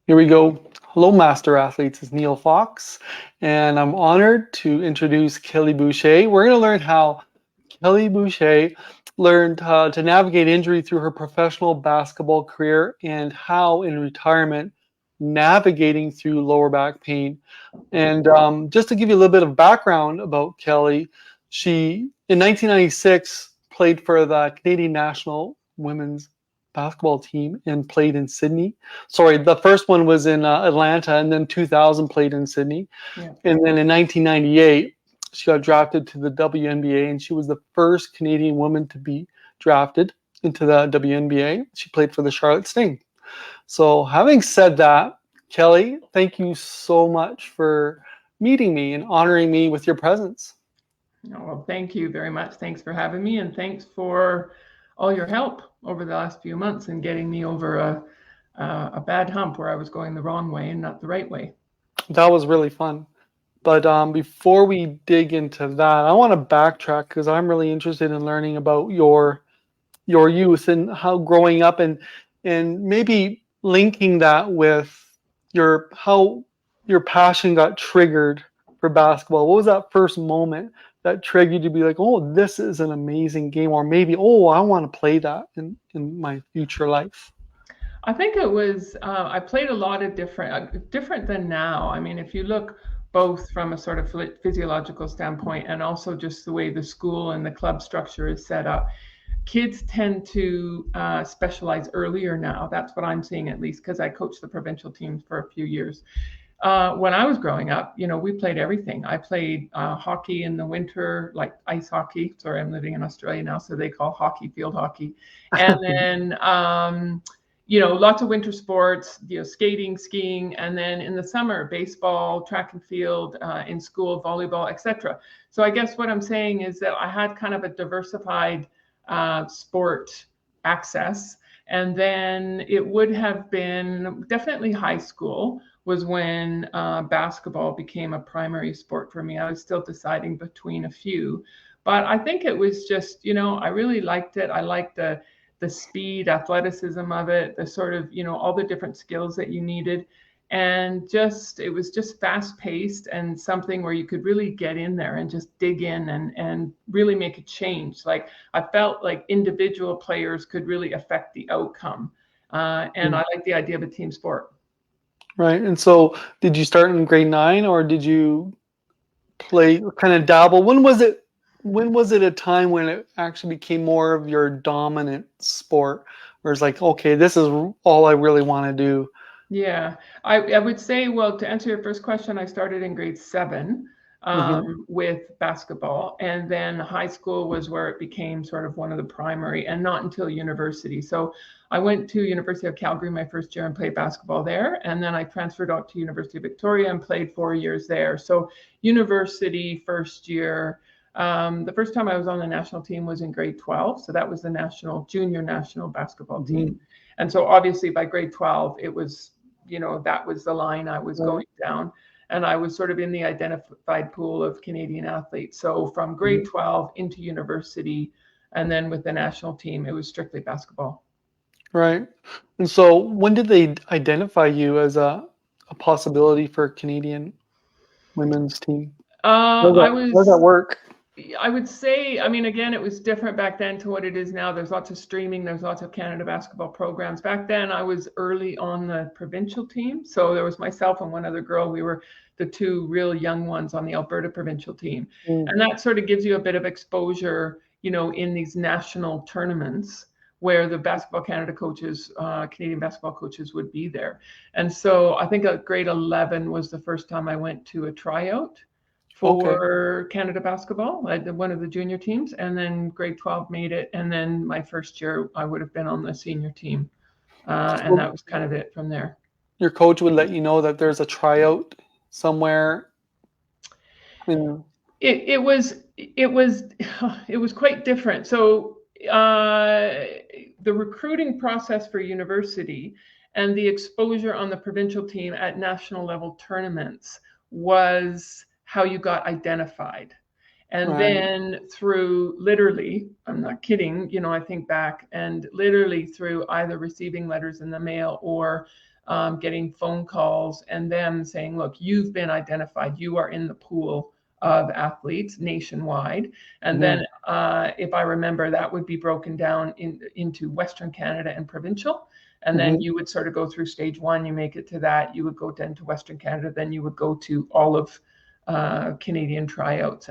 Here we go. Hello, Master Athletes. It's Neil Fox, and I'm honored to introduce Kelly Boucher. We're going to learn how Kelly Boucher learned to navigate injury through her professional basketball career and how, in retirement, navigating through lower back pain. And just to give you a little bit of background about Kelly, she, in 1996, played for the Canadian national women's basketball team and played in Sydney. Sorry, the first one was in Atlanta, and then 2000 played in Sydney. Yeah. And then in 1998, she got drafted to the WNBA, and she was the first Canadian woman to be drafted into the WNBA. She played for the Charlotte Sting. So having said that, Kelly, thank you so much for meeting me and honoring me with your presence. Oh, well, thank you very much. Thanks for having me, and thanks for all your help over the last few months in getting me over a bad hump where I was going the wrong way and not the right way. That was really fun. But before we dig into that, I want to backtrack because I'm really interested in learning about your youth and how growing up and maybe linking that with how your passion got triggered for basketball. What was that first moment that triggered you to be like, oh, this is an amazing game, or maybe, oh, I want to play that in my future life? I think it was, I played a lot of different than now. I mean, if you look both from a sort of physiological standpoint and also just the way the school and the club structure is set up, kids tend to specialize earlier now. That's what I'm seeing, at least, because I coached the provincial teams for a few years. When I was growing up, we played everything. I played hockey in the winter, like ice hockey. Sorry, I'm living in Australia now, so they call hockey field hockey. And then, lots of winter sports, skating, skiing, and then in the summer, baseball, track and field, in school, volleyball, etc. So I guess what I'm saying is that I had kind of a diversified sport access. And then it would have been definitely high school was when basketball became a primary sport for me. I was still deciding between a few, but I think it was just, I really liked it. I liked the speed, athleticism of it, the sort of, all the different skills that you needed. And it was just fast paced and something where you could really get in there and just dig in and really make a change. Like I felt like individual players could really affect the outcome. And I like the idea of a team sport. Right. And so did you start in grade 9, or did you play, kind of dabble? When was it a time when it actually became more of your dominant sport, where it's like, okay, this is all I really want to do? Yeah, I would say, well, to answer your first question, I started in grade 7 with basketball, and then high school was where it became sort of one of the primary, and not until university. So I went to University of Calgary my first year and played basketball there, and then I transferred out to University of Victoria and played 4 years there. So university first year. The first time I was on the national team was in grade 12. So that was the junior national basketball team. And so obviously by grade 12, it was, that was the line I was going down. And I was sort of in the identified pool of Canadian athletes. So from grade 12 into university, and then with the national team, it was strictly basketball. Right. And so when did they identify you as a possibility for a Canadian women's team? How does that work? I would say, I mean, again, it was different back then to what it is now. There's lots of streaming. There's lots of Canada basketball programs. Back then, I was early on the provincial team. So there was myself and one other girl. We were the two real young ones on the Alberta provincial team. And that sort of gives you a bit of exposure, in these national tournaments where the Basketball Canada coaches, Canadian basketball coaches would be there. And so I think grade 11 was the first time I went to a tryout for Canada basketball, one of the junior teams, and then grade 12 made it. And then my first year, I would have been on the senior team. And that was kind of it from there. Your coach would let you know that there's a tryout somewhere? It was quite different. So the recruiting process for university and the exposure on the provincial team at national level tournaments was how you got identified. And Right. then through literally, I'm not kidding, I think back and literally through either receiving letters in the mail or getting phone calls and them saying, look, you've been identified, you are in the pool of athletes nationwide. And Mhm. then if I remember, that would be broken down into Western Canada and provincial. And then Mhm. you would sort of go through stage one, you make it to that, you would go then to Western Canada, then you would go to all of Canadian tryouts.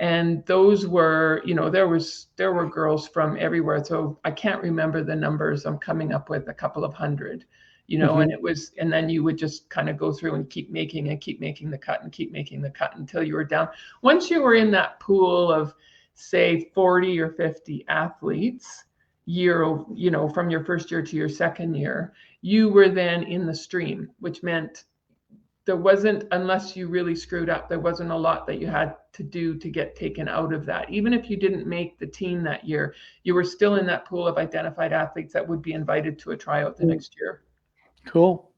And those were, there were girls from everywhere. So I can't remember the numbers. I'm coming up with a couple of hundred, and Mhm. it was, and then you would just kind of go through and keep making the cut and keep making the cut until you were down. Once you were in that pool of, say, 40 or 50 athletes from your first year to your second year, you were then in the stream, which meant there wasn't, unless you really screwed up, there wasn't a lot that you had to do to get taken out of that. Even if you didn't make the team that year, you were still in that pool of identified athletes that would be invited to a tryout the Mm. next year. Cool.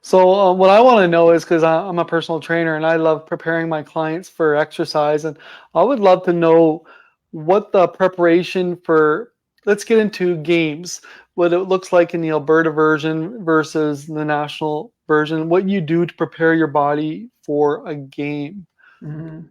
So what I want to know is because I'm a personal trainer and I love preparing my clients for exercise, and I would love to know what the preparation for. Let's get into games. What it looks like in the Alberta version versus the national version. What you do to prepare your body for a game. Mhm.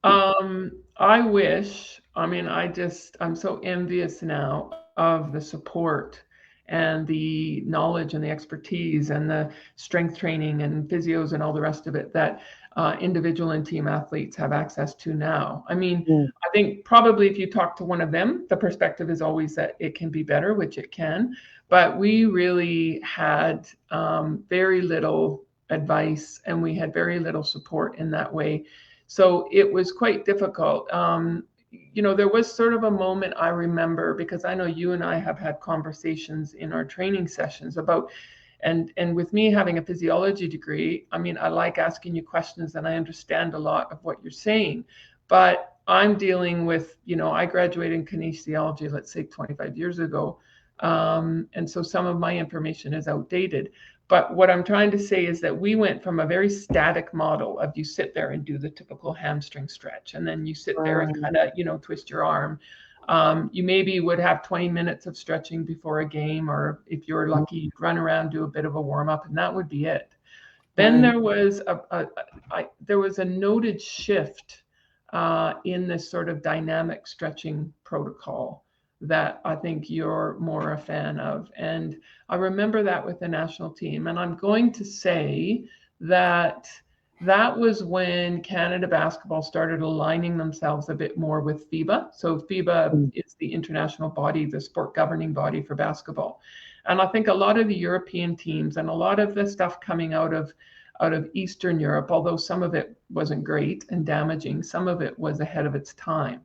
I wish, I mean, I'm so envious now of the support and the knowledge and the expertise and the strength training and physios and all the rest of it that individual and team athletes have access to now. I mean, Mm. I think probably if you talk to one of them, the perspective is always that it can be better, which it can. But we really had very little advice and we had very little support in that way, so it was quite difficult. There was sort of a moment I remember because I know you and I have had conversations in our training sessions about, and with me having a physiology degree, I mean, I like asking you questions and I understand a lot of what you're saying, but I'm dealing with, I graduated in kinesiology, let's say 25 years ago. And so some of my information is outdated. But what I'm trying to say is that we went from a very static model of you sit there and do the typical hamstring stretch, and then you sit there and Right. kind of, twist your arm. You maybe would have 20 minutes of stretching before a game, or if you're lucky, you'd run around, do a bit of a warm up, and that would be it. Then Right. there was a noted shift in this sort of dynamic stretching protocol that I think you're more a fan of. And I remember that with the national team. And I'm going to say that that was when Canada basketball started aligning themselves a bit more with FIBA. So FIBA Mm. is the international body, the sport governing body for basketball. And I think a lot of the European teams and a lot of the stuff coming out of Eastern Europe, although some of it wasn't great and damaging, some of it was ahead of its time.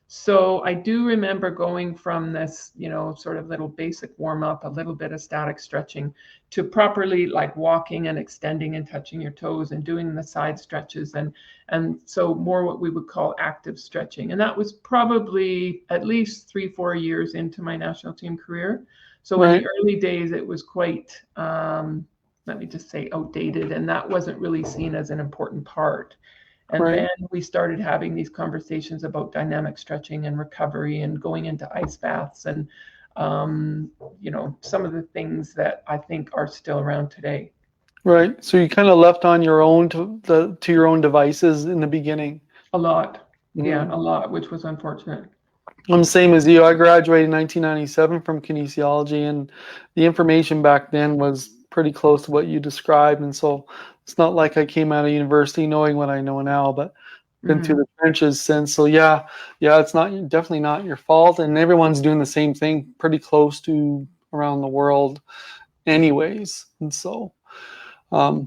So I do remember going from this, sort of little basic warm up, a little bit of static stretching, to properly like walking and extending and touching your toes and doing the side stretches, and so more what we would call active stretching. And that was probably at least 3-4 years into my national team career. So in the Right. early days, it was quite, let me just say, outdated, and that wasn't really seen as an important part. And Right. then we started having these conversations about dynamic stretching and recovery and going into ice baths and, some of the things that I think are still around today. Right. So you kind of left on your own to your own devices in the beginning. A lot. Yeah, Mm. a lot, which was unfortunate. I'm the same as you. I graduated in 1997 from kinesiology, and the information back then was pretty close to what you described. And so it's not like I came out of university knowing what I know now, but been through Mm, the trenches since. So yeah, yeah, it's not definitely not your fault, and everyone's doing the same thing pretty close to around the world, anyways. And so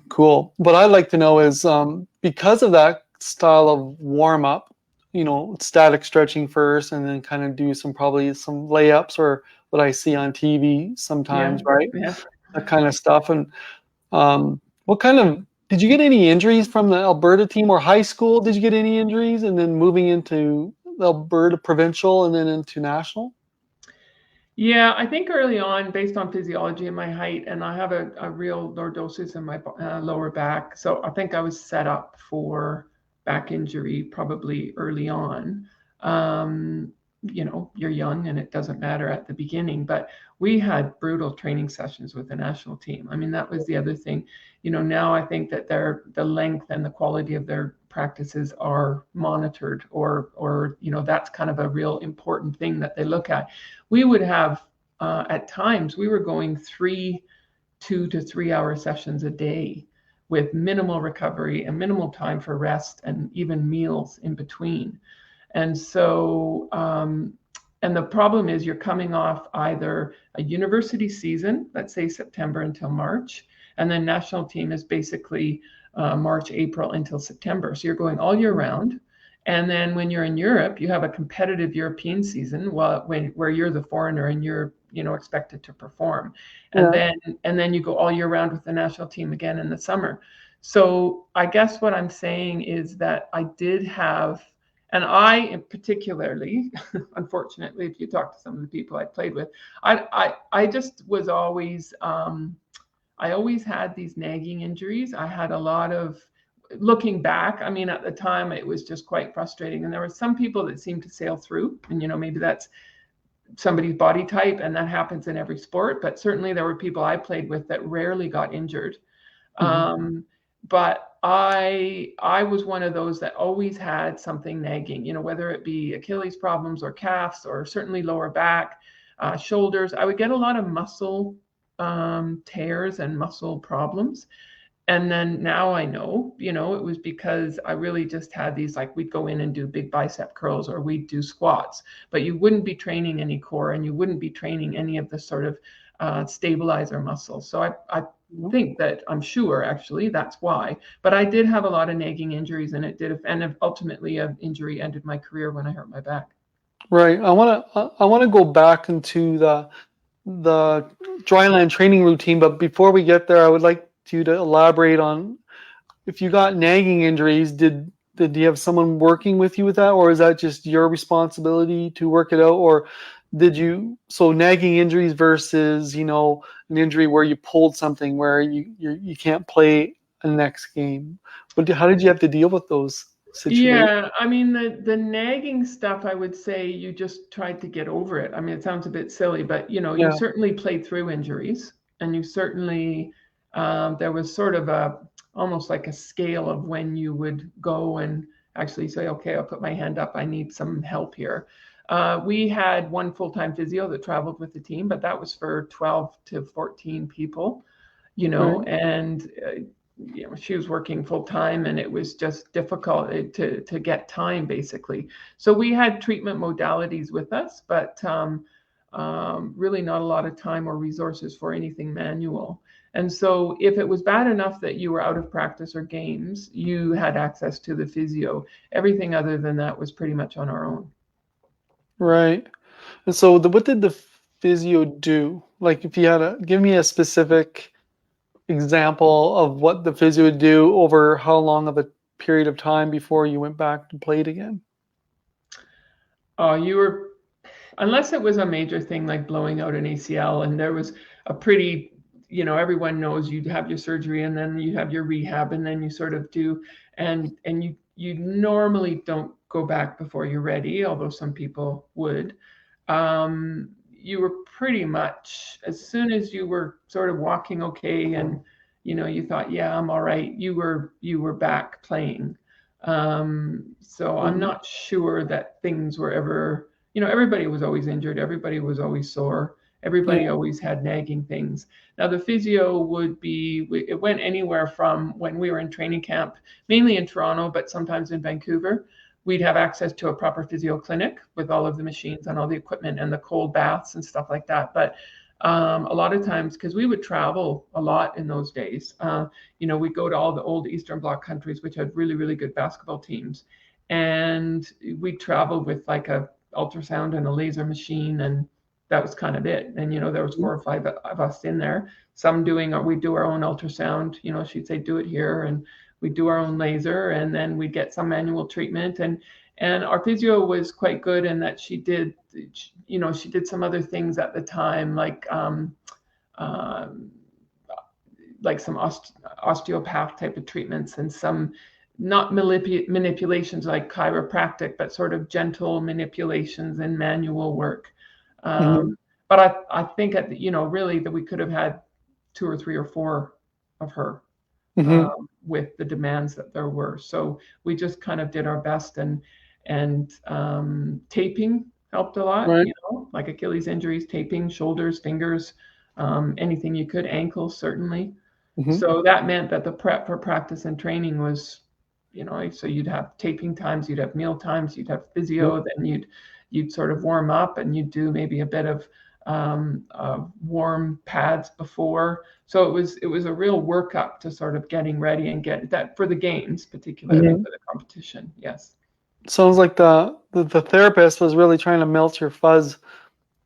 cool. What I'd like to know is because of that style of warm up, static stretching first and then kind of do probably some layups or what I see on TV yeah, sometimes, right? yeah. That kind of stuff. And what kind of did you get any injuries from the Alberta team or high school? Did you get any injuries and then moving into the Alberta provincial and then into national? Yeah, I think early on, based on physiology and my height, and I have a real lordosis in my lower back, so I think I was set up for back injury probably early on. You're young and it doesn't matter at the beginning, but we had brutal training sessions with the national team. I mean, that was the other thing. Now I think that the length and the quality of their practices are monitored, or that's kind of a real important thing that they look at. We would have at times we were going 2 to 3 hour sessions a day with minimal recovery and minimal time for rest and even meals in between. And so, and the problem is you're coming off either a university season, let's say September until March, and then national team is basically March, April until September. So you're going all year round. And then when you're in Europe, you have a competitive European season where you're the foreigner and you're expected to perform. And then you go all year round with the national team again in the summer. So I guess what I'm saying is that I did have, and I particularly, unfortunately, if you talk to some of the people I played with, I just was always, I always had these nagging injuries. I had a lot of, looking back, I mean, at the time, it was just quite frustrating. And there were some people that seemed to sail through, and maybe that's somebody's body type, and that happens in every sport. But certainly there were people I played with that rarely got injured. But I was one of those that always had something nagging, whether it be Achilles problems or calves or certainly lower back, shoulders. I would get a lot of muscle tears and muscle problems. And then now I know, it was because I really just had these, like we'd go in and do big bicep curls or we'd do squats, but you wouldn't be training any core and you wouldn't be training any of the sort of stabilizer muscles. So I think that, I'm sure actually that's why, but I did have a lot of nagging injuries, and ultimately an injury ended my career when I hurt my back. Right. I want to go back into the dryland training routine, but before we get there, I would like you to elaborate on, if you got nagging injuries, did you have someone working with you with that, or is that just your responsibility to work it out? Or so nagging injuries versus, an injury where you pulled something where you can't play a next game. How did you have to deal with those situations? Yeah, I mean, the nagging stuff, I would say you just tried to get over it. I mean, it sounds a bit silly, but you certainly played through injuries, and you certainly there was sort of almost like a scale of when you would go and actually say, okay, I'll put my hand up, I need some help here. We had one full-time physio that traveled with the team, but that was for 12 to 14 people, Right. and she was working full time, and it was just difficult to get time, basically. So we had treatment modalities with us, but really not a lot of time or resources for anything manual. And so if it was bad enough that you were out of practice or games, you had access to the physio. Everything other than that was pretty much on our own. Right. And so what did the physio do? Like, if you had give me a specific example of what the physio would do over how long of a period of time before you went back to play it again? You were, unless it was a major thing like blowing out an ACL, and there was a pretty, everyone knows you'd have your surgery and then you have your rehab, and then you sort of do, and you normally don't go back before you're ready, although some people would. You were pretty much, as soon as you were sort of walking okay, and you thought, yeah, I'm all right, you were back playing. So I'm not sure that things were ever, everybody was always injured, everybody was always sore, everybody always had nagging things. Now the physio it went anywhere from when we were in training camp, mainly in Toronto, but sometimes in Vancouver. We'd have access to a proper physio clinic with all of the machines and all the equipment and the cold baths and stuff like that. But a lot of times, because we would travel a lot in those days, we'd go to all the old Eastern Bloc countries, which had really, really good basketball teams. And we'd travel with like a ultrasound and a laser machine, and that was kind of it. And, there was 4 or 5 of us in there, some we'd do our own ultrasound, she'd say, do it here. And we'd do our own laser, and then we'd get some manual treatment. And our physio was quite good in that she did some other things at the time, like some osteopath type of treatments, and some not manipulations like chiropractic, but sort of gentle manipulations and manual work. Hmm. But I think really that we could have had 2 or 3 or 4 of her, Hmm. with the demands that there were. So we just kind of did our best, and taping helped a lot. Right. Like Achilles injuries, taping, shoulders, fingers, anything you could, ankles certainly. Hmm. So that meant that the prep for practice and training was, so you'd have taping times, you'd have meal times, you'd have physio, then you'd sort of warm up, and you'd do maybe a bit of warm pads before. So it was a real workup to sort of getting ready and get that for the games, particularly Hmm. for the competition. Yes. Sounds like the therapist was really trying to melt your fuzz.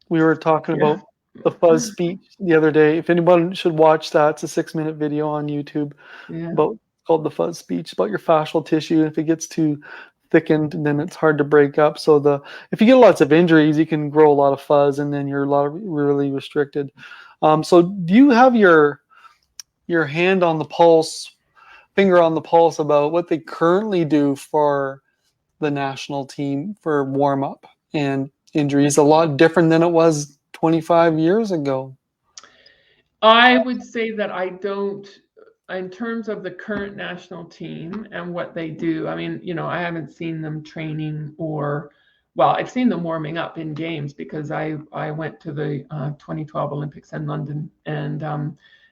We were talking Yeah. about the fuzz speech the other day. If anyone should watch that, it's a 6-minute video on YouTube Yeah. about called the fuzz speech about your fascial tissue. If it gets too thickened, then it's hard to break up. So if you get lots of injuries, you can grow a lot of fuzz, and then you're really restricted. So do you have your hand on the pulse, finger on the pulse about what they currently do for the national team for warm up and injuries? A lot different than it was 25 years ago. I would say that I don't, in terms of the current national team and what they do. I mean, I haven't seen them training well, I've seen them warming up in games because I went to the 2012 Olympics in London, and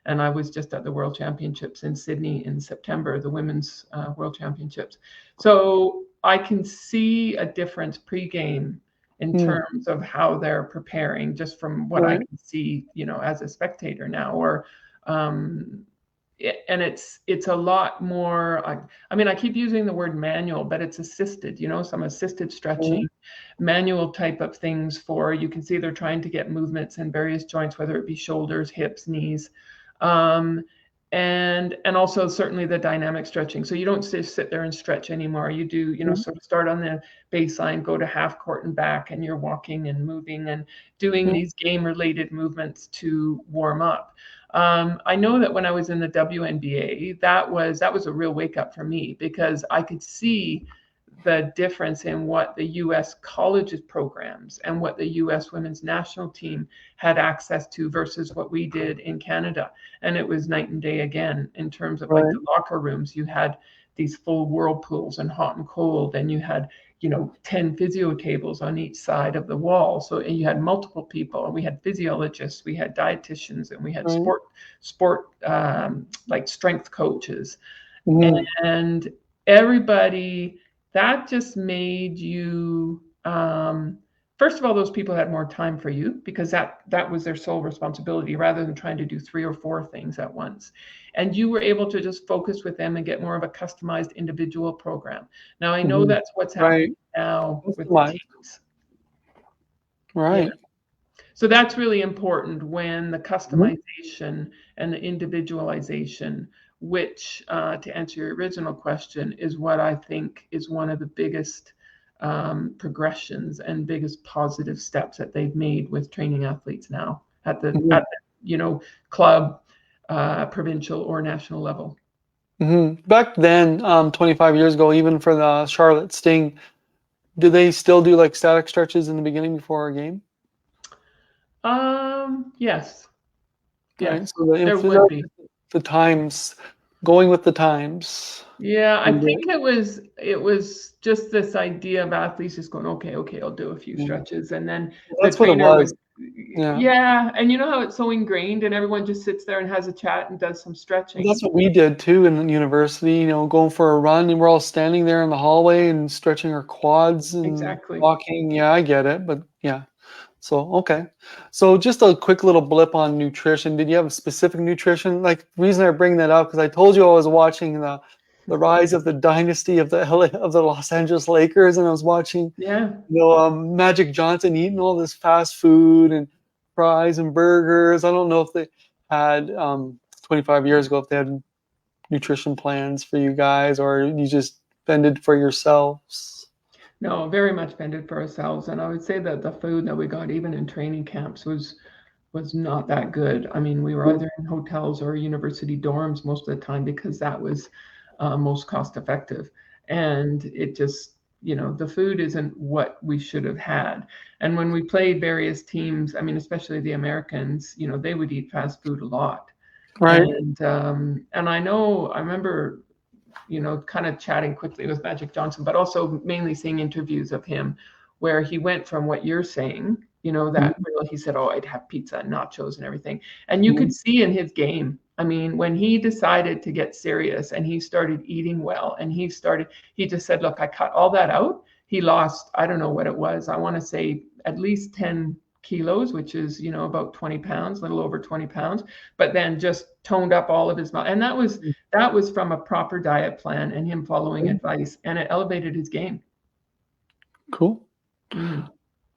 I was just at the World Championships in Sydney in September, the Women's World Championships. So I can see a difference pre-game in Hmm. terms of how they're preparing, just from what I Right. can see, as a spectator now. Or and it's a lot more. I mean, I keep using the word manual, but it's assisted. Some assisted Mhm. stretching, manual type of things. For you can see they're trying to get movements in various joints, whether it be shoulders, hips, knees. Um, and also certainly the dynamic stretching. So you don't just sit there and stretch anymore. You do, sort of start on the baseline, go to half court and back, and you're walking and moving and doing Mhm. these game related movements to warm up. I know that when I was in the WNBA, that was a real wake up for me, because I could see the difference in what the US colleges programs and what the US women's national team had access to versus what we did in Canada. And it was night and day again in terms of like Right. the locker rooms. You had these full whirlpools and hot and cold, and you had 10 physio tables on each side of the wall. So you had multiple people, and we had physiologists, we had dietitians, and we had Right. sport like strength coaches, Mhm. and everybody. That just made you, first of all, those people had more time for you, because that was their sole responsibility, rather than trying to do 3 or 4 things at once. And you were able to just focus with them and get more of a customized individual program. Now I know Mhm. that's what's happening Right. now That's with the much. teams. Yeah. Right. So that's really important, when the Mhm. customization and the individualization, which, to answer your original question, is what I think is one of the biggest progressions and biggest positive steps that they've made with training athletes now at the Mhm. club, provincial, or national level. Mhm. Back then, 25 years ago, even for the Charlotte Sting, do they still do like static stretches in the beginning before a game? Yes, Right. yes, So the there would be. the times, going with the times. Yeah, I And think it was just this idea of athletes just going, okay, okay, I'll do a few mhm. stretches, and then the That's what it trainer would, was. Yeah. yeah, and you know how it's so ingrained, and everyone just sits there and has a chat and does some That's stretching. what we did too in university, going for a run, and we're all standing there in the hallway and stretching our quads and Exactly. walking. Yeah, I get it, but yeah. So, okay. So just a quick little blip on nutrition. Did you have a specific nutrition? Like, the reason I bring that up, because I told you I was watching the rise of the dynasty of the of the Los Angeles Lakers, and I was watching, Yeah. Magic Johnson eating all this fast food and fries and burgers. I don't know if they had 25 years ago, if they had nutrition plans for you guys, or you just fended for yourselves. No, very much fended for ourselves, and I would say that the food that we got, even in training camps, was not that good. I mean, we were either in hotels or university dorms most of the time, because that was most cost effective. And it just, the food isn't what we should have had. And when we played various teams, I mean, especially the Americans, they would eat fast food a lot. Right. And I remember, kind of chatting quickly with Magic Johnson, but also mainly seeing interviews of him where he went from what you're saying, that he said, oh, I'd have pizza and nachos and everything. And you could see in his game, I mean, when he decided to get serious and he started eating well and he just said, look, I cut all that out. He lost, I don't know what it was. I want to say at least 10 kilos, which is, about 20 pounds, a little over 20 pounds, but then just toned up all of his muscle. And that was from a proper diet plan and him following advice, and it elevated his game. Cool.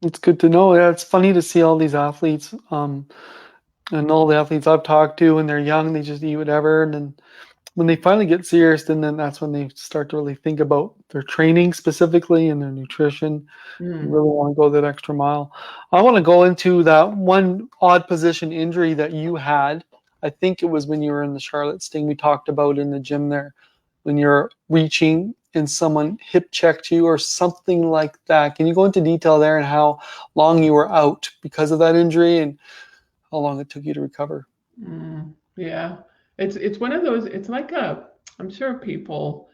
It's good to know. Yeah, it's funny to see all these athletes, and all the athletes I've talked to when they're young, they just eat whatever. And then when they finally get serious, then that's when they start to really think about their training specifically and their nutrition. You really want to go that extra mile. I want to go into that one odd position injury that you had. I think it was when you were in the Charlotte Sting. We talked about in the gym there when you're reaching and someone hip checked you or something like that. Can you go into detail there and how long you were out because of that injury and how long it took you to recover? Yeah, it's one of those. It's like I'm sure people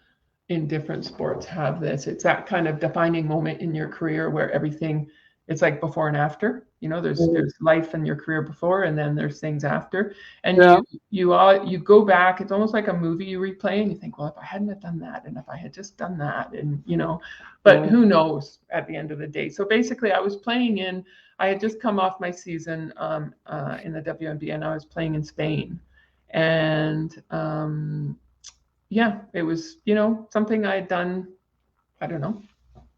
in different sports have this. It's that kind of defining moment in your career where everything, it's like before and after. There's life in your career before, and then there's things after. And you go back. It's almost like a movie you replay, and you think, well, if I hadn't have done that, and if I had just done that, and but who knows at the end of the day. So basically, I had just come off my season in the WNBA, and I was playing in Spain, and it was, something I had done, I don't know,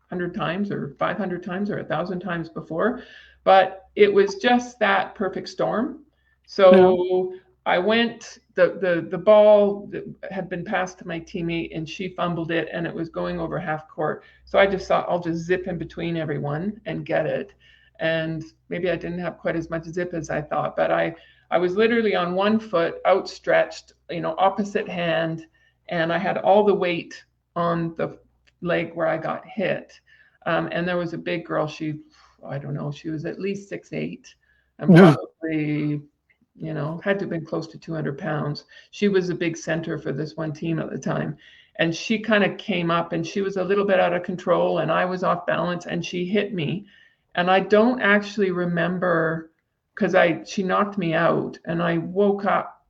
100 times or 500 times or 1,000 times before, but it was just that perfect storm. So I went, the ball had been passed to my teammate and she fumbled it and it was going over half court. So I just thought I'll just zip in between everyone and get it. And maybe I didn't have quite as much zip as I thought, but I was literally on one foot outstretched, opposite hand, and I had all the weight on the leg where I got hit. And there was a big girl, I don't know, she was at least 6'8", and probably, had to have been close to 200 pounds. She was a big center for this one team at the time. And she kind of came up and she was a little bit out of control and I was off balance and she hit me. And I don't actually remember because she knocked me out and I woke up.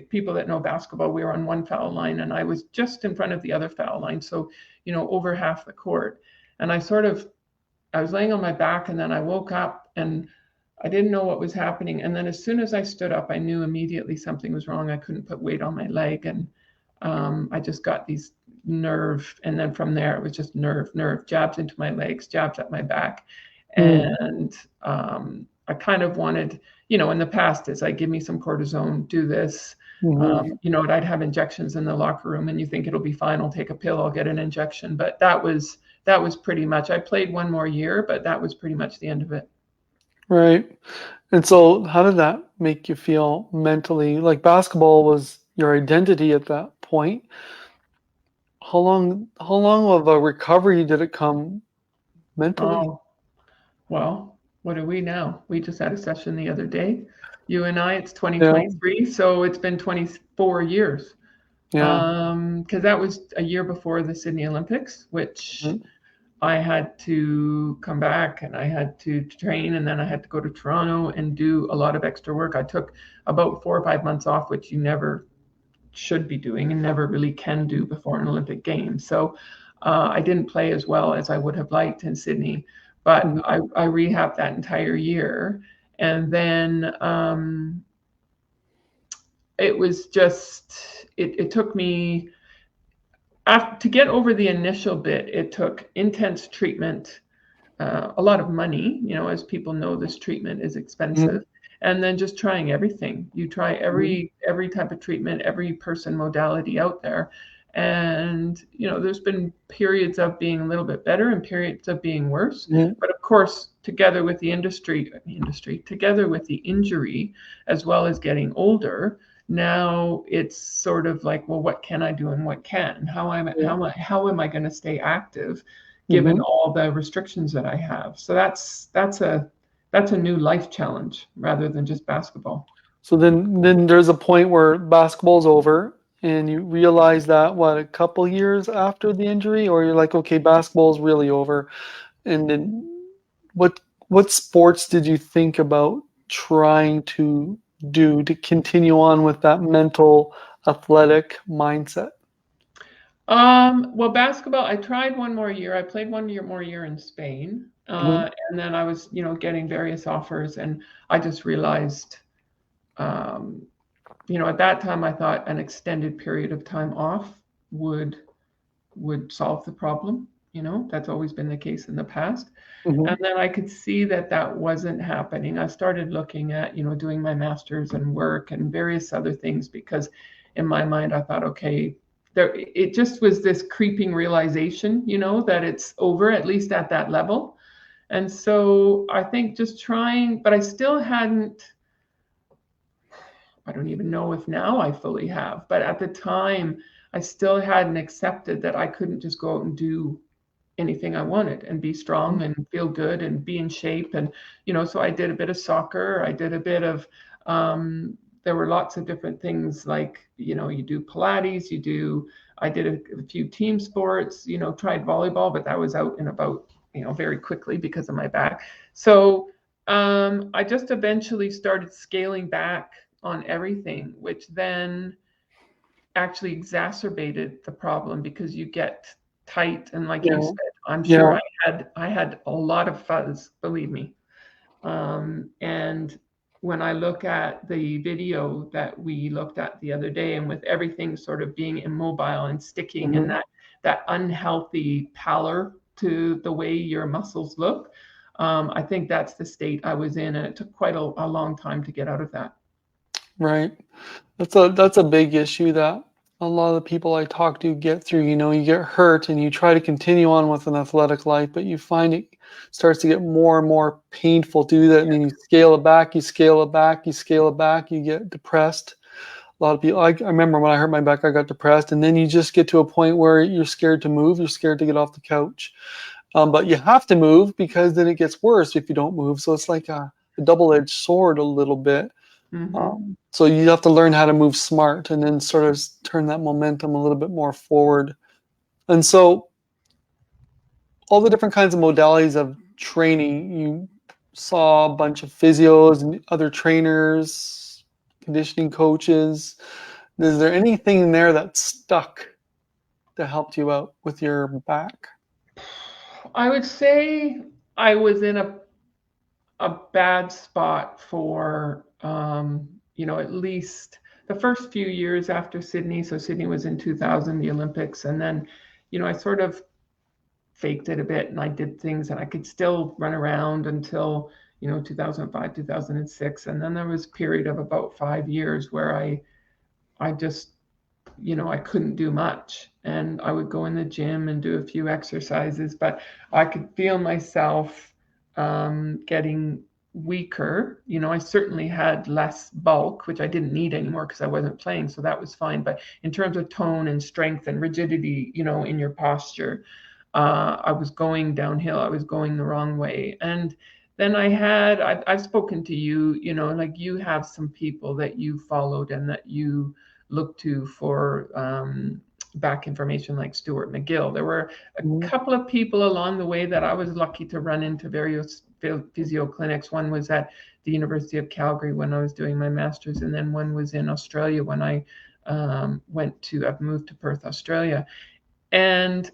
People that know basketball, we were on one foul line and I was just in front of the other foul line. So, over half the court. And I was laying on my back and then I woke up and I didn't know what was happening. And then as soon as I stood up, I knew immediately something was wrong. I couldn't put weight on my leg. And I just got these nerve. And then from there, it was just nerve, jabs into my legs, jabs at my back. And I kind of wanted, in the past, it's like, give me some cortisone, do this. And I'd have injections in the locker room and you think it'll be fine. I'll take a pill, I'll get an injection. But that was pretty much, I played one more year, but that was pretty much the end of it. Right. And so how did that make you feel mentally? Like basketball was your identity at that point. How long of a recovery did it come mentally? Well, what are we now? We just had a session the other day. You and I, it's 2023, so it's been 24 years. Because that was a year before the Sydney Olympics, which I had to come back and I had to train and then I had to go to Toronto and do a lot of extra work. I took about 4 or 5 months off, which you never should be doing and never really can do before an Olympic Games. So I didn't play as well as I would have liked in Sydney, but I rehabbed that entire year. And then it was just, it took me, to get over the initial bit, it took intense treatment, a lot of money, as people know, this treatment is expensive. And then just trying everything. You try every type of treatment, every person modality out there. And, there's been periods of being a little bit better and periods of being worse. But of course, together with the together with the injury, as well as getting older, Now it's sort of like, well, what can I do and what can't? Yeah. How am I going to stay active given Hmm. all the restrictions that I have? So that's a new life challenge rather than just basketball. So then there's a point where basketball's over and you realize that what, a couple years after the injury, or you're like, okay, basketball's really over. And then what what sports did you think about trying to do to continue on with that mental athletic mindset? Well, basketball, I tried one more year. I played more year in Spain. Hmm. And then I was, getting various offers, and I just realized, um, at that time I thought an extended period of time off would would solve the problem. That's always been the case in the past. Hmm. And then I could see that that wasn't happening. I started looking at, doing my master's and work and various other things because in my mind I thought, okay, it just was this creeping realization, that it's over, at least at that level. And so I think just trying, but I still hadn't, I don't even know if now I fully have, but at the time I still hadn't accepted that I couldn't just go out and do anything I wanted and be strong and feel good and be in shape. And, so I did a bit of soccer. I did a bit of, there were lots of different things like, you do Pilates, I did a few team sports, tried volleyball, but that was out and about, very quickly because of my back. So I just eventually started scaling back on everything, which then actually exacerbated the problem because you get tight, and like you Yeah. said, I'm sure Yeah. I had a lot of fuzz, believe me. And when I look at the video that we looked at the other day, and with everything sort of being immobile and sticking, and Hmm. that unhealthy pallor to the way your muscles look, I think that's the state I was in, and it took quite a long time to get out of that. Right. That's a big issue that a lot of the people I talk to get through. You get hurt and you try to continue on with an athletic life, but you find it starts to get more and more painful to do that. And then you scale it back, you scale it back, you scale it back, you get depressed. A lot of people, I remember when I hurt my back, I got depressed. And then you just get to a point where you're scared to move, you're scared to get off the couch. But you have to move because then it gets worse if you don't move. So it's like a double-edged sword a little bit. Hmm. So you have to learn how to move smart and then sort of turn that momentum a little bit more forward. And so all the different kinds of modalities of training, you saw a bunch of physios and other trainers, conditioning coaches. Is there anything there that stuck that helped you out with your back? I would say I was in a bad spot for, at least the first few years after Sydney. So Sydney was in 2000, the Olympics. And then, I sort of faked it a bit and I did things and I could still run around until, 2005, 2006. And then there was a period of about 5 years where I just, I couldn't do much. And I would go in the gym and do a few exercises, but I could feel myself getting weaker. I certainly had less bulk, which I didn't need anymore because I wasn't playing. So that was fine. But in terms of tone and strength and rigidity, in your posture, I was going downhill. I was going the wrong way. And then I've spoken to you, like you have some people that you followed and that you look to for back information, like Stuart McGill. There were a Mhm. couple of people along the way that I was lucky to run into various physio clinics. One was at the University of Calgary when I was doing my master's, and then one was in Australia when I've moved to Perth, Australia. And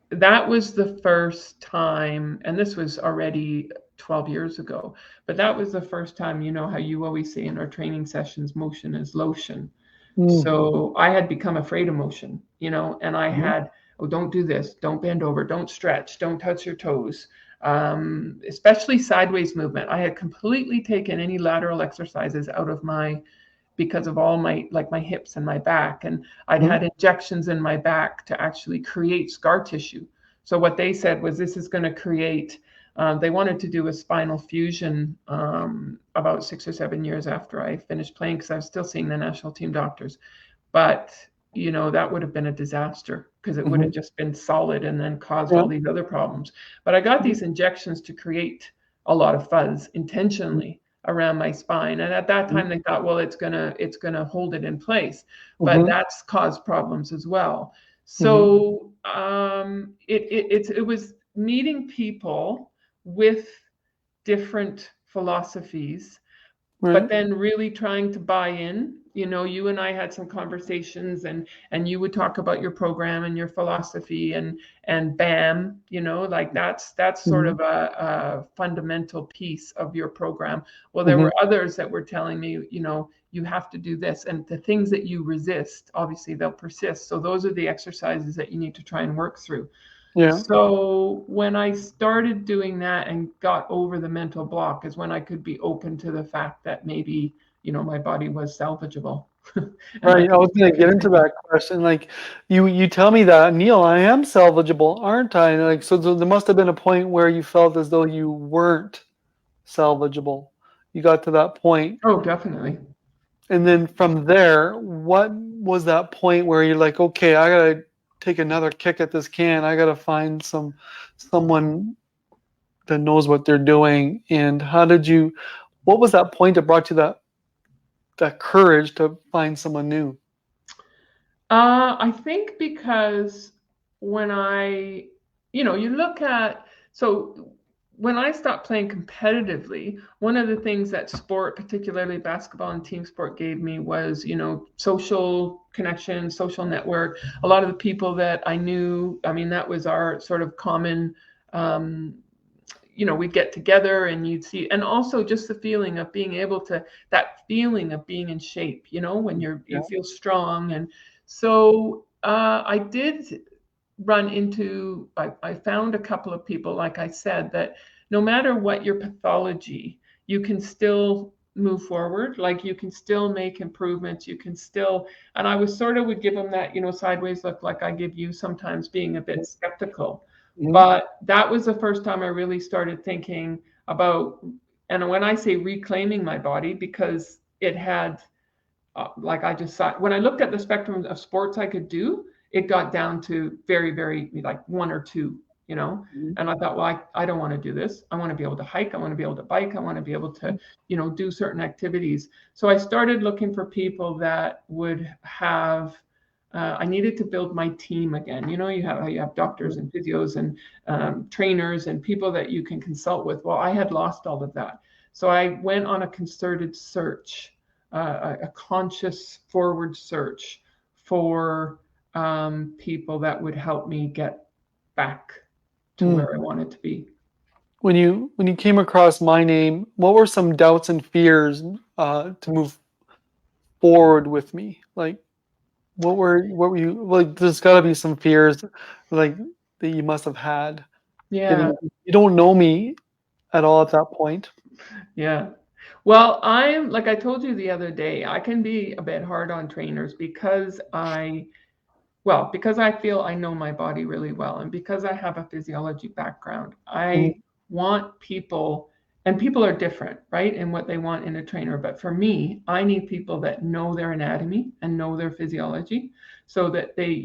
that was the first time, and this was already 12 years ago, but that was the first time, how you always say in our training sessions, motion is lotion. Mm. So I had become afraid of motion, and I Mhm. had, oh, don't do this, don't bend over, don't stretch, don't touch your toes, especially sideways movement. I had completely taken any lateral exercises out of because of all my hips and my back. And I'd Mhm. had injections in my back to actually create scar tissue. So what they said was this is going to create They wanted to do a spinal fusion about 6 or 7 years after I finished playing, because I was still seeing the national team doctors. But that would have been a disaster, because it would have Mhm. just been solid and then caused Yeah. all these other problems. But I got Mhm. these injections to create a lot of fuzz intentionally around my spine. And at that Mhm. time they thought, well, it's gonna hold it in place. But Mhm. that's caused problems as well. Mhm. So it was meeting people with different philosophies, but Right. then really trying to buy in. You and I had some conversations, and you would talk about your program and your philosophy, and bam, like that's sort Mhm. of a fundamental piece of your program. Well, there Mhm. were others that were telling me, you have to do this, and the things that you resist, obviously they'll persist. So those are the exercises that you need to try and work through. Yeah. So when I started doing that and got over the mental block is when I could be open to the fact that maybe, my body was salvageable. And I Right. I could was gonna get into that question. Like, you tell me that, Neil, I am salvageable, aren't I? And, like, so there must have been a point where you felt as though you weren't salvageable. You got to that point. Oh, definitely. And then from there, what was that point where you're like, okay, I gotta take another kick at this can. I gotta find someone that knows what they're doing. And what was that point that brought you that courage to find someone new? I think because when you look at, so when I stopped playing competitively, one of the things that sport, particularly basketball and team sport, gave me was, social connection, social network. A lot of the people that I knew, I mean, that was our sort of common, um, we'd get together and you'd see, and also just the feeling of being able to, that feeling of being in shape, when you Yeah. feel strong. And so I did run into, I found a couple of people, like I said, that no matter what your pathology, you can still move forward. Like you can still make improvements. You can still, and I was sort of would give them that, sideways look, like I give you sometimes, being a bit skeptical. Mhm. But that was the first time I really started thinking about, and when I say reclaiming my body, because it had, like I just saw, when I looked at the spectrum of sports I could do, it got down to very, very like one or two. Mhm. And I thought, well, I don't want to do this. I want to be able to hike. I want to be able to bike. I want to be able to, do certain activities. So I started looking for people that would have, I needed to build my team again. You have doctors and physios and trainers and people that you can consult with. Well, I had lost all of that. So I went on a concerted search, a conscious forward search for people that would help me get back to Mm. where I wanted to be. When you came across my name, what were some doubts and fears to move forward with me? Like, what were you like? There's got to be some fears, like, that you must have had. Yeah, Getting You don't know me at all at that point. yeah. Well, like I told you the other day, I can be a bit hard on trainers because I feel I know my body really well, and because I have a physiology background. Mhm. I want people, and people are different, right, in what they want in a trainer. But for me, I need people that know their anatomy and know their physiology, so that they,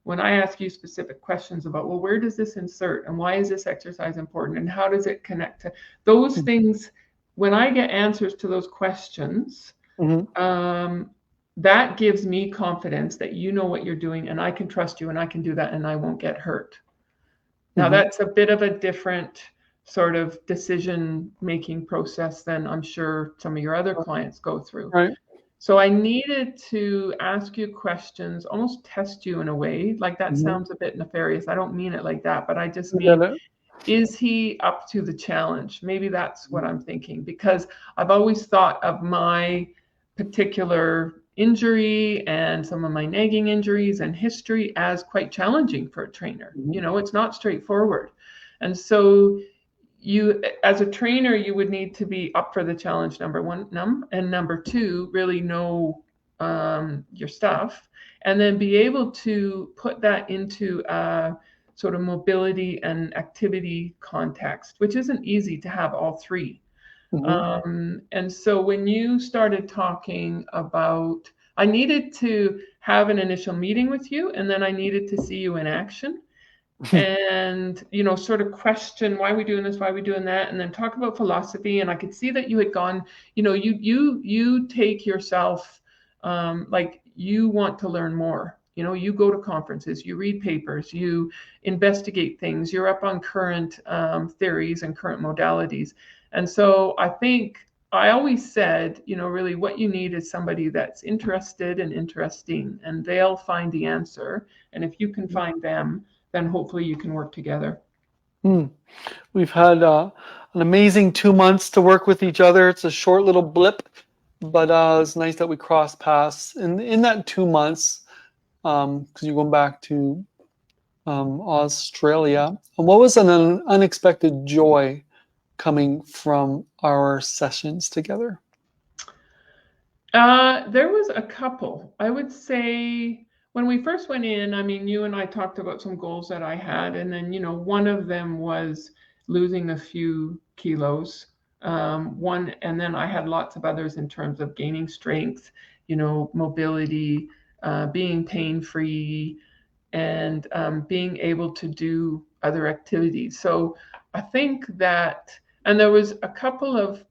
when I ask you specific questions about, well, where does this insert, and why is this exercise important, and how does it connect to those things, when I get answers to those questions, Mhm. um, that gives me confidence that you know what you're doing, and I can trust you, and I can do that, and I won't get hurt. Now, Mhm. that's a bit of a different sort of decision making process than I'm sure some of your other clients go through. Right. So I needed to ask you questions, almost test you in a way. Like that Mhm. sounds a bit nefarious. I don't mean it like that, but I just I get mean, it. is he up to the challenge? Maybe that's what Mhm. I'm thinking, because I've always thought of my particular injury and some of my nagging injuries and history as quite challenging for a trainer. Mhm. It's not straightforward. And so you, as a trainer, you would need to be up for the challenge, number one, and number two, really know your stuff, and then be able to put that into sort of mobility and activity context, which isn't easy to have all three. Hmm. And so when you started talking about, I needed to have an initial meeting with you, and then I needed to see you in action and sort of question why are we doing this, why are we doing that, and then talk about philosophy. And I could see that you had gone, you take yourself, like you want to learn more. You go to conferences, you read papers, you investigate things, you're up on current theories and current modalities. And so I think I always said, really what you need is somebody that's interested and interesting, and they'll find the answer. And if you can find them, then hopefully you can work together. Hmm. We've had an amazing 2 months to work with each other. It's a short little blip, but it's nice that we crossed paths in that 2 months, because you're going back to Australia. And what was an unexpected joy coming from our sessions together? There was a couple. I would say when we first went in, I mean, you and I talked about some goals that I had, and then, one of them was losing a few kilos. One, and then I had lots of others in terms of gaining strength, mobility, being pain-free, and being able to do other activities. So I think that, and there was a couple of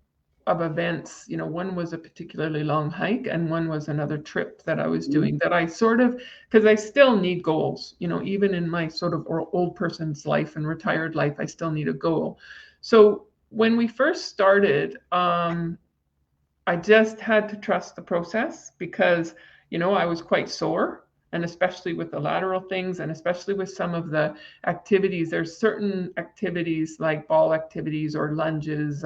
events. One was a particularly long hike, and one was another trip that I was doing that I sort of, because I still need goals, even in my sort of old person's life and retired life, I still need a goal. So when we first started, I just had to trust the process because, I was quite sore, and especially with the lateral things, and especially with some of the activities. There's certain activities like ball activities or lunges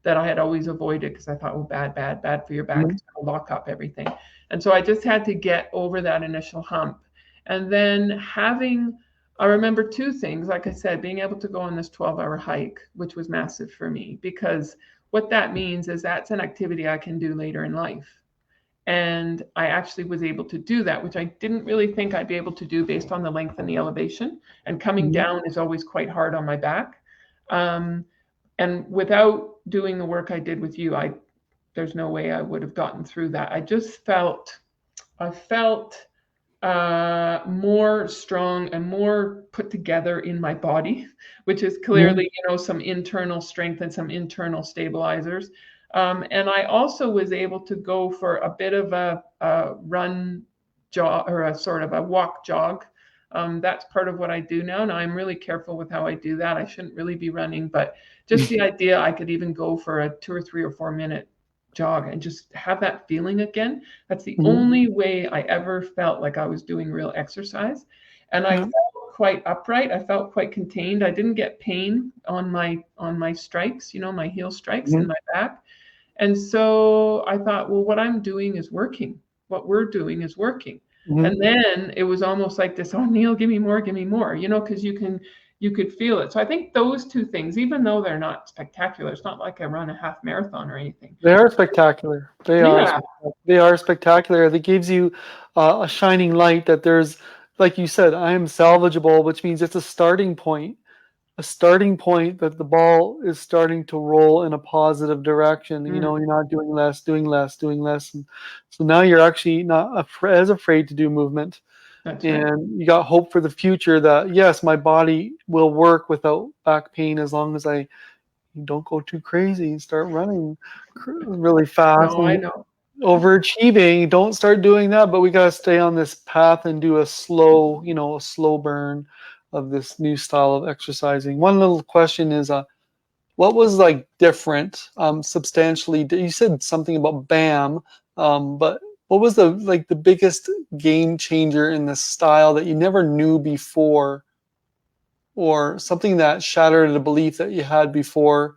that I had always avoided because I thought, oh, bad, bad, bad for your back. Mhm. It's going to lock up everything. And so I just had to get over that initial hump. And then I remember two things, like I said, being able to go on this 12-hour hike, which was massive for me because what that means is that's an activity I can do later in life. And I actually was able to do that, which I didn't really think I'd be able to do based on the length and the elevation. And coming Mhm. down is always quite hard on my back. Um, and without doing the work I did with you, there's no way I would have gotten through that. I felt more strong and more put together in my body, which is Mhm. clearly, some internal strength and some internal stabilizers. And I also was able to go for a bit of a run jog or a sort of a walk jog. That's part of what I do now. Now I'm really careful with how I do that. I shouldn't really be running, but just the idea I could even go for a 2 or 3 or 4 minute jog and just have that feeling again. That's the Mhm. only way I ever felt like I was doing real exercise. And I Yeah. felt quite upright. I felt quite contained. I didn't get pain on my strikes, my heel strikes in Mhm. my back. And so I thought, well, what I'm doing is working. What we're doing is working. And Mhm. then it was almost like this, oh, Neil, give me more, because you could feel it. So I think those two things, even though they're not spectacular, it's not like I run a half marathon or anything. They are spectacular. They are Yeah. spectacular. They are spectacular. It gives you a shining light that there's, like you said, I am salvageable, which means it's a starting point that the ball is starting to roll in a positive direction. Mm, You're not doing less, doing less, doing less. And so now you're actually not as afraid to do movement. that's right. And you got hope for the future that, yes, my body will work without back pain as long as I don't go too crazy and start running really fast No, I and know. overachieving. Don't start doing that, but we got to stay on this path and do a slow burn of this new style of exercising. One little question is, what was like different, substantially? You said something about BAM, but what was the biggest game changer in this style that you never knew before, or something that shattered a belief that you had before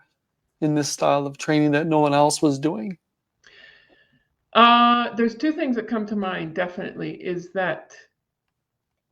in this style of training that no one else was doing? There's two things that come to mind, definitely, is that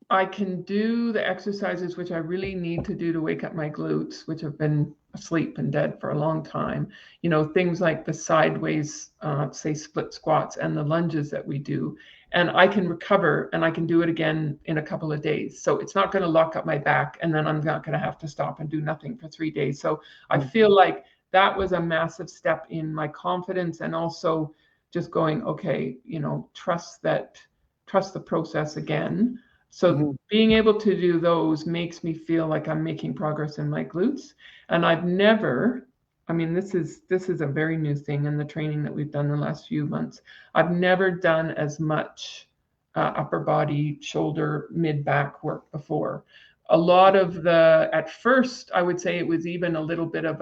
I can do the exercises which I really need to do to wake up my glutes, which have been asleep and dead for a long time. You know, things like the sideways, say split squats and the lunges that we do. And I can recover and I can do it again in a couple of days. So it's not going to lock up my back and then I'm not going to have to stop and do nothing for 3 days. So I feel like that was a massive step in my confidence, and also just going, okay, you know, trust the process again. So being able to do those makes me feel like I'm making progress in my glutes. And I've never, I mean, this is a very new thing in the training that we've done the last few months. I've never done as much upper body, shoulder, mid back work before. A lot of at first, I would say it was even a little bit of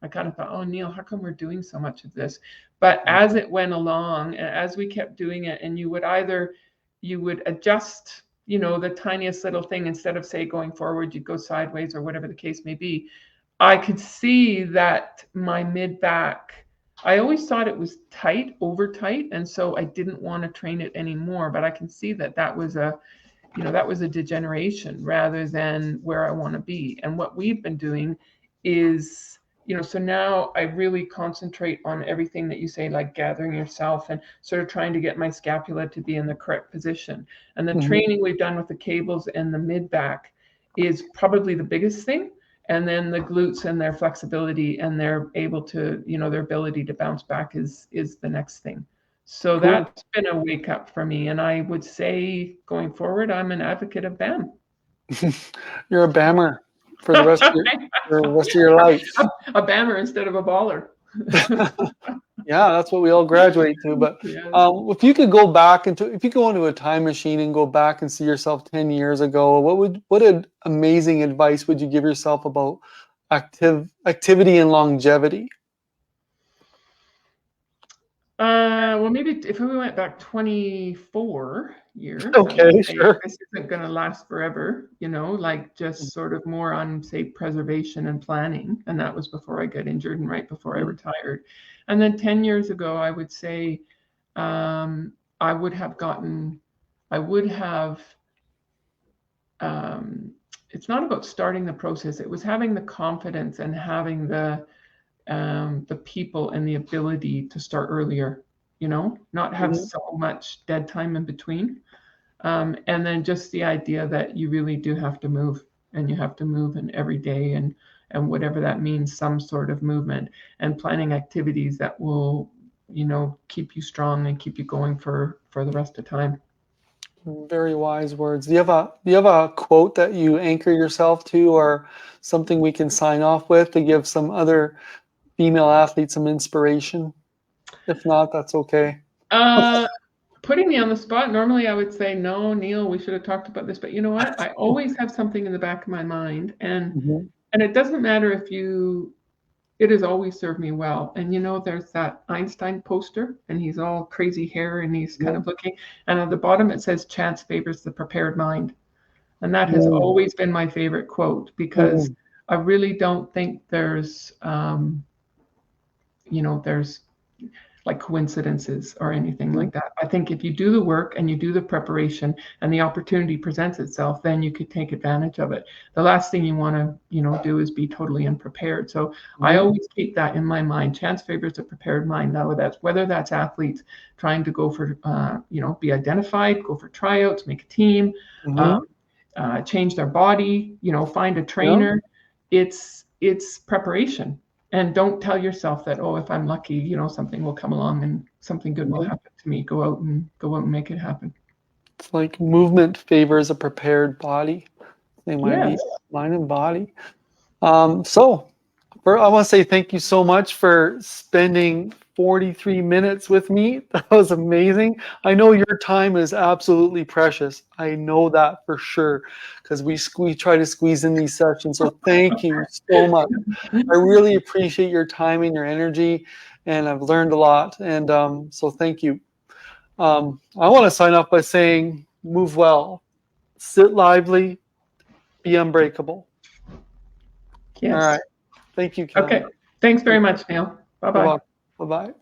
I kind of thought, oh, Neil, how come we're doing so much of this? But as it went along, as we kept doing it, and you would adjust, you know, the tiniest little thing, instead of, say, going forward, you go sideways or whatever the case may be. I could see that my mid back, I always thought it was tight, over tight, and so I didn't want to train it anymore. But I can see that was a degeneration rather than where I want to be. And what we've been doing is, you know, so now I really concentrate on everything that you say, like gathering yourself and sort of trying to get my scapula to be in the correct position. And the training we've done with the cables and the mid back is probably the biggest thing. And then the glutes and their flexibility and their ability to bounce back is the next thing. So that's been a wake up for me. And I would say going forward, I'm an advocate of BAM. You're a BAMmer for the rest of your life. A BAMmer instead of a baller. Yeah, that's what we all graduate to. But if you could go back if you go into a time machine and go back and see yourself 10 years ago, what amazing advice would you give yourself about activity and longevity? Well, maybe if we went back 24 years, okay, sure. This isn't going to last forever, you know, like just sort of more on, say, preservation and planning. And that was before I got injured and right before I retired. And then 10 years ago, I would say I would have, it's not about starting the process. It was having the confidence and having the people and the ability to start earlier, you know, not have so much dead time in between. And then just the idea that you really do have to move, and you have to move in every day, and whatever that means, some sort of movement, and planning activities that will, you know, keep you strong and keep you going for the rest of time. Very wise words. Do you have a quote that you anchor yourself to, or something we can sign off with to give some other female athletes some inspiration? If not, that's okay. Putting me on the spot, normally I would say, no, Neil, we should have talked about this. But you know what? I always have something in the back of my mind. And it doesn't matter it has always served me well. And you know, there's that Einstein poster, and he's all crazy hair and he's kind of looking. And at the bottom it says, chance favors the prepared mind. And that has always been my favorite quote, because I really don't think there's like coincidences or anything like that. I think if you do the work and you do the preparation and the opportunity presents itself, then you could take advantage of it. The last thing you want to, you know, do is be totally unprepared. So I always keep that in my mind. Chance favors a prepared mind. Now, whether that's athletes trying to go for, be identified, go for tryouts, make a team, change their body, you know, find a trainer. It's preparation. And don't tell yourself that, oh, if I'm lucky, you know, something will come along and something good will happen to me. Go out and make it happen. It's like movement favors a prepared body. Same idea, mind and body. I want to say thank you so much for spending 43 minutes with me. That was amazing. I know your time is absolutely precious. I know that for sure, because we try to squeeze in these sessions. So thank you so much. I really appreciate your time and your energy, and I've learned a lot. And so thank you. I want to sign off by saying, move well, sit lively, be unbreakable. Yes. All right. Thank you, Kelly. Okay. Thanks very much, Neil. Bye-bye. Bye-bye.